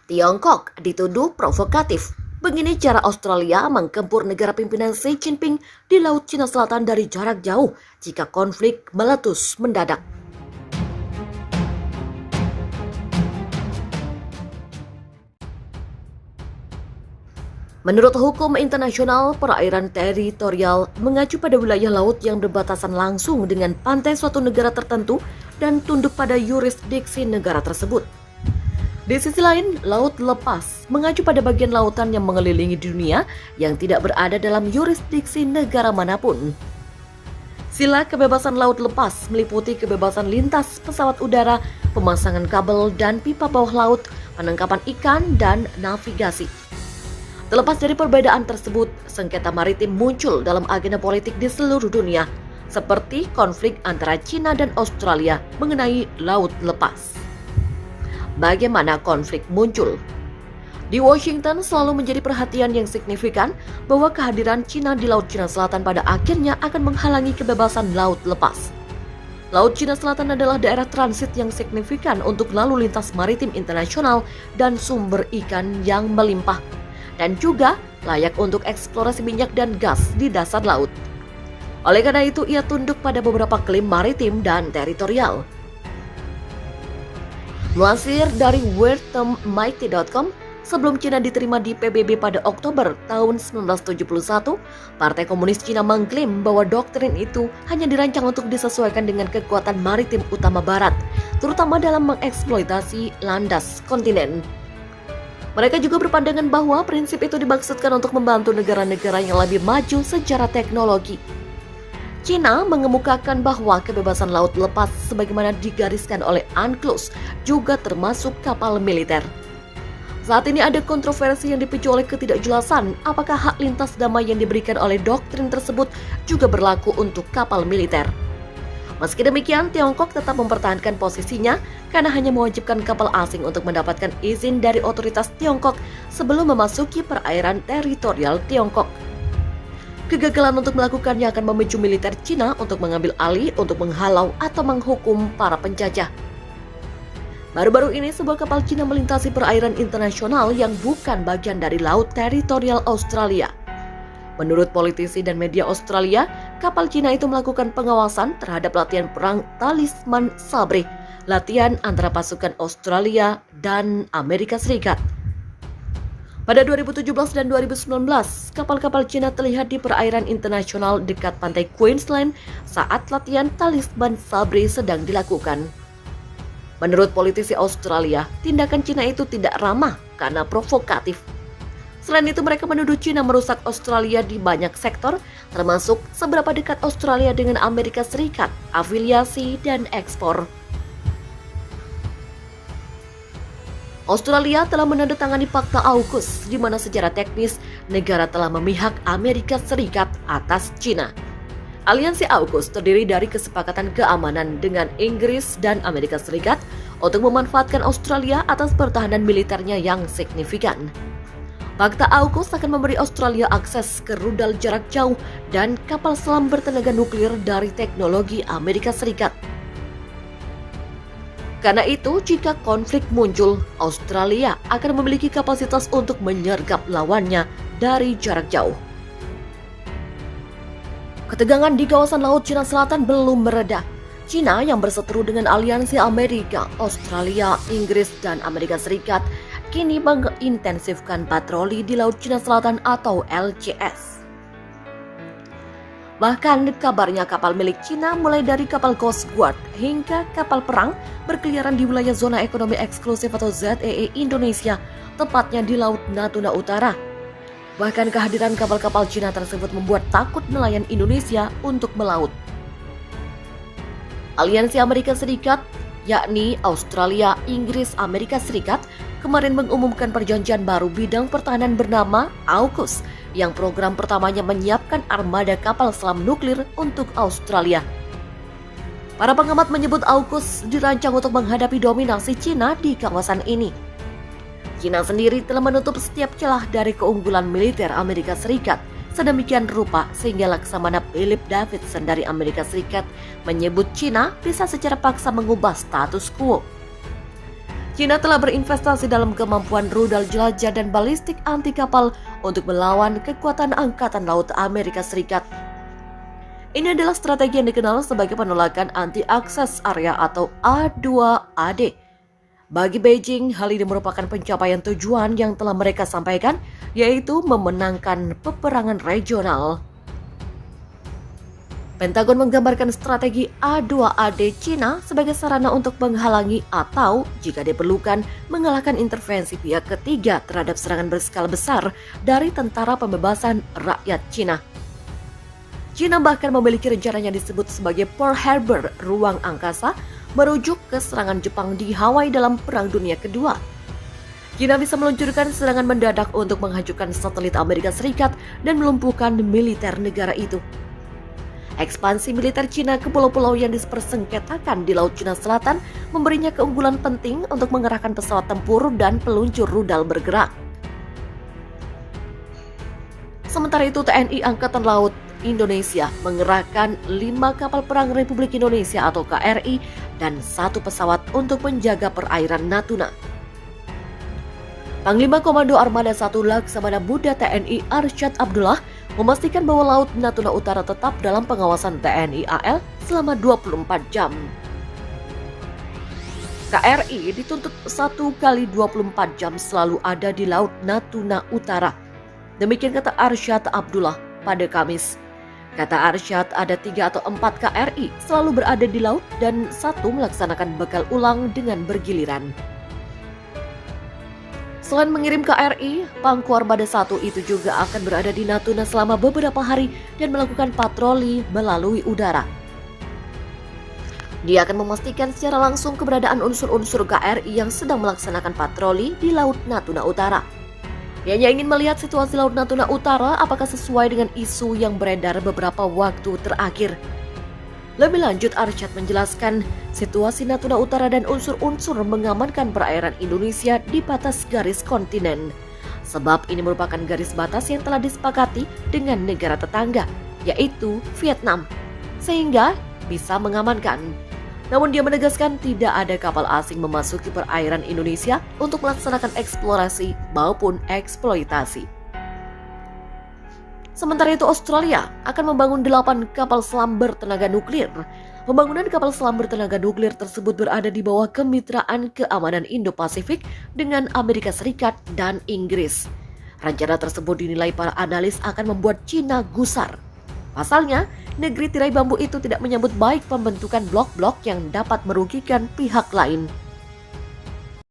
Tiongkok dituduh provokatif. Begini cara Australia menggempur negara pimpinan Xi Jinping di Laut Cina Selatan dari jarak jauh jika konflik meletus mendadak. Menurut hukum internasional, perairan teritorial mengacu pada wilayah laut yang berbatasan langsung dengan pantai suatu negara tertentu dan tunduk pada yurisdiksi negara tersebut. Di sisi lain, laut lepas mengacu pada bagian lautan yang mengelilingi dunia yang tidak berada dalam yurisdiksi negara manapun. Sila kebebasan laut lepas meliputi kebebasan lintas pesawat udara, pemasangan kabel dan pipa bawah laut, penangkapan ikan, dan navigasi. Terlepas dari perbedaan tersebut, sengketa maritim muncul dalam agenda politik di seluruh dunia, seperti konflik antara China dan Australia mengenai laut lepas. Bagaimana konflik muncul? Di Washington selalu menjadi perhatian yang signifikan bahwa kehadiran China di Laut Cina Selatan pada akhirnya akan menghalangi kebebasan laut lepas. Laut Cina Selatan adalah daerah transit yang signifikan untuk lalu lintas maritim internasional dan sumber ikan yang melimpah, dan juga layak untuk eksplorasi minyak dan gas di dasar laut. Oleh karena itu, ia tunduk pada beberapa klaim maritim dan teritorial. Melansir dari WorldTermMighty.com, sebelum Cina diterima di PBB pada Oktober tahun 1971, Partai Komunis Cina mengklaim bahwa doktrin itu hanya dirancang untuk disesuaikan dengan kekuatan maritim utama Barat, terutama dalam mengeksploitasi landas kontinen. Mereka juga berpandangan bahwa prinsip itu dimaksudkan untuk membantu negara-negara yang lebih maju secara teknologi. China mengemukakan bahwa kebebasan laut lepas sebagaimana digariskan oleh UNCLOS juga termasuk kapal militer. Saat ini ada kontroversi yang dipicu oleh ketidakjelasan apakah hak lintas damai yang diberikan oleh doktrin tersebut juga berlaku untuk kapal militer. Meski demikian, Tiongkok tetap mempertahankan posisinya karena hanya mewajibkan kapal asing untuk mendapatkan izin dari otoritas Tiongkok sebelum memasuki perairan teritorial Tiongkok. Kegagalan untuk melakukannya akan memicu militer Cina untuk mengambil alih untuk menghalau atau menghukum para penjajah. Baru-baru ini sebuah kapal Cina melintasi perairan internasional yang bukan bagian dari laut teritorial Australia. Menurut politisi dan media Australia, kapal Cina itu melakukan pengawasan terhadap latihan perang Talisman Sabre, latihan antara pasukan Australia dan Amerika Serikat. Pada 2017 dan 2019, kapal-kapal Cina terlihat di perairan internasional dekat pantai Queensland saat latihan Talisman Sabre sedang dilakukan. Menurut politisi Australia, tindakan Cina itu tidak ramah karena provokatif. Selain itu, mereka menuduh Cina merusak Australia di banyak sektor, termasuk seberapa dekat Australia dengan Amerika Serikat, afiliasi, dan ekspor. Australia telah menandatangani Fakta AUKUS, di mana secara teknis negara telah memihak Amerika Serikat atas Cina. Aliansi AUKUS terdiri dari kesepakatan keamanan dengan Inggris dan Amerika Serikat untuk memanfaatkan Australia atas pertahanan militernya yang signifikan. Fakta AUKUS akan memberi Australia akses ke rudal jarak jauh dan kapal selam bertenaga nuklir dari teknologi Amerika Serikat. Karena itu, jika konflik muncul, Australia akan memiliki kapasitas untuk menyergap lawannya dari jarak jauh. Ketegangan di kawasan Laut Cina Selatan belum mereda. Cina yang berseteru dengan aliansi Amerika, Australia, Inggris, dan Amerika Serikat kini mengintensifkan patroli di Laut Cina Selatan atau LCS. Bahkan kabarnya kapal milik Cina mulai dari kapal Coast Guard hingga kapal perang berkeliaran di wilayah zona ekonomi eksklusif atau ZEE Indonesia, tepatnya di Laut Natuna Utara. Bahkan kehadiran kapal-kapal Cina tersebut membuat takut nelayan Indonesia untuk melaut. Aliansi Amerika Serikat, yakni Australia, Inggris, Amerika Serikat, kemarin mengumumkan perjanjian baru bidang pertahanan bernama AUKUS, yang program pertamanya menyiapkan armada kapal selam nuklir untuk Australia. Para pengamat menyebut AUKUS dirancang untuk menghadapi dominasi Cina di kawasan ini. Cina sendiri telah menutup setiap celah dari keunggulan militer Amerika Serikat sedemikian rupa sehingga Laksamana Philip Davidson dari Amerika Serikat menyebut Cina bisa secara paksa mengubah status quo. China telah berinvestasi dalam kemampuan rudal jelajah dan balistik anti kapal untuk melawan kekuatan Angkatan Laut Amerika Serikat. Ini adalah strategi yang dikenal sebagai penolakan anti-akses area atau A2AD. Bagi Beijing, hal ini merupakan pencapaian tujuan yang telah mereka sampaikan, yaitu memenangkan peperangan regional. Pentagon menggambarkan strategi A2AD China sebagai sarana untuk menghalangi atau, jika diperlukan, mengalahkan intervensi pihak ketiga terhadap serangan berskala besar dari Tentara Pembebasan Rakyat China. China bahkan memiliki rencana yang disebut sebagai Pearl Harbor, ruang angkasa, merujuk ke serangan Jepang di Hawaii dalam Perang Dunia Kedua. China bisa meluncurkan serangan mendadak untuk menghancurkan satelit Amerika Serikat dan melumpuhkan militer negara itu. Ekspansi militer China ke pulau-pulau yang dipersengketakan di Laut Cina Selatan memberinya keunggulan penting untuk mengerahkan pesawat tempur dan peluncur rudal bergerak. Sementara itu, TNI Angkatan Laut Indonesia mengerahkan 5 kapal perang Republik Indonesia atau KRI dan 1 pesawat untuk menjaga perairan Natuna. Panglima Komando Armada 1 Laksamana Muda TNI Arsyad Abdullah memastikan bahwa Laut Natuna Utara tetap dalam pengawasan TNI AL selama 24 jam. KRI dituntut 1 kali 24 jam selalu ada di Laut Natuna Utara. Demikian kata Arsyad Abdullah pada Kamis. Kata Arsyad, ada 3 atau 4 KRI selalu berada di laut dan 1 melaksanakan bekal ulang dengan bergiliran. Selain mengirim KRI, Pangku Armada 1 itu juga akan berada di Natuna selama beberapa hari dan melakukan patroli melalui udara. Dia akan memastikan secara langsung keberadaan unsur-unsur KRI yang sedang melaksanakan patroli di Laut Natuna Utara. Dia hanya ingin melihat situasi Laut Natuna Utara apakah sesuai dengan isu yang beredar beberapa waktu terakhir. Lebih lanjut, Arsyad menjelaskan situasi Natuna Utara dan unsur-unsur mengamankan perairan Indonesia di batas garis kontinen. Sebab ini merupakan garis batas yang telah disepakati dengan negara tetangga, yaitu Vietnam, sehingga bisa mengamankan. Namun dia menegaskan tidak ada kapal asing memasuki perairan Indonesia untuk melaksanakan eksplorasi maupun eksploitasi. Sementara itu, Australia akan membangun 8 kapal selam bertenaga nuklir. Pembangunan kapal selam bertenaga nuklir tersebut berada di bawah kemitraan keamanan Indo-Pasifik dengan Amerika Serikat dan Inggris. Rencana tersebut dinilai para analis akan membuat China gusar. Pasalnya, negeri tirai bambu itu tidak menyambut baik pembentukan blok-blok yang dapat merugikan pihak lain.